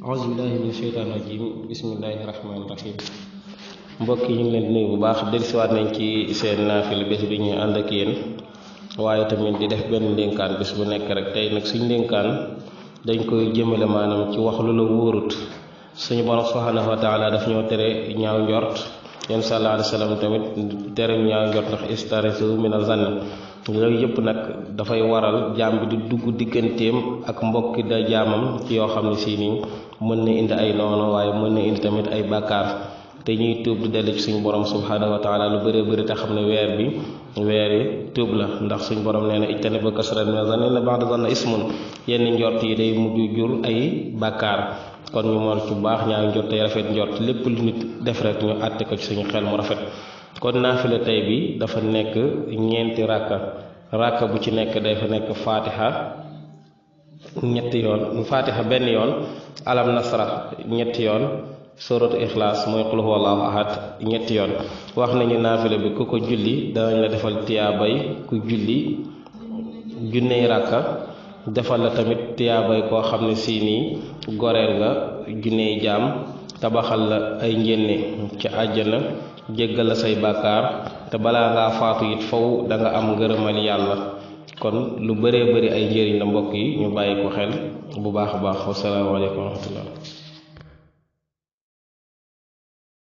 auzu billahi mina sheytaani rajim bismillahi rahmaani rahim. Mbokk yi ñu ngi leen di nuyu bu baax dellusiwaat nañ ci seen naafila bés bi ñuy ànd ak yéen waaye tamit di def benn ndénkaan bés bu nekk rek. tey nag suñ ndénkaan dañ koy jëmale maanaam ci wax lu la wóorut. suñu borom subhanahu wa taala daf ñoo tere ñaaw njort, yéen sallallahu alayhi wa sallam tamit tere ñaaw njort ndax istarisu mina zanni. loolu yëpp nag dafay waral jaam bi di dugg digganteem ak mbokki da jaamam ci yoo xam ne si nii mën na indi ay noonu waaye mën na indi tamit ay bàkkaar. te ñuy tuub di dellu ci suñu borom subhanahu wa taala lu bëree bëri te xam ne weeri tuub la, ndax suñu borom nee na ijtanibu kasran mina zanni inna ba'da zanni ismun. yenn njort yi day mujj jur ay bàkkaar. kon ñu mool ci bu baax ñaaw njort tey rafet njort, lépp lu nit def rek ñu àtte ko ci suñu xel mu rafet. kon naafila tey bi dafa nekk ñeenti rakka bu ci nekk dafa nekk fatiha ñetti yoon, fatiha benn yoon, alam nasra ñetti yoon, suratu ixlaas mooy qul huwallahu ahad ñetti yoon. wax nañu naafila bi ku ko julli danañ la defal tiyaabay ku julli junney rakka, defal la tamit tiyaabay koo xam ne si nii goreel nga junney jaam, tabaxal la ay njénne ci àjjana, jéggal la say bàkkaar, te balaa ngaa faatu it faw da nga am ngërëmal yàlla. kon lu bëree bëri ay njëriñ la mbokk yi, ñu bàyyi ko xel bu baax a baax. wassalaamu aleykum wa rahmatullah.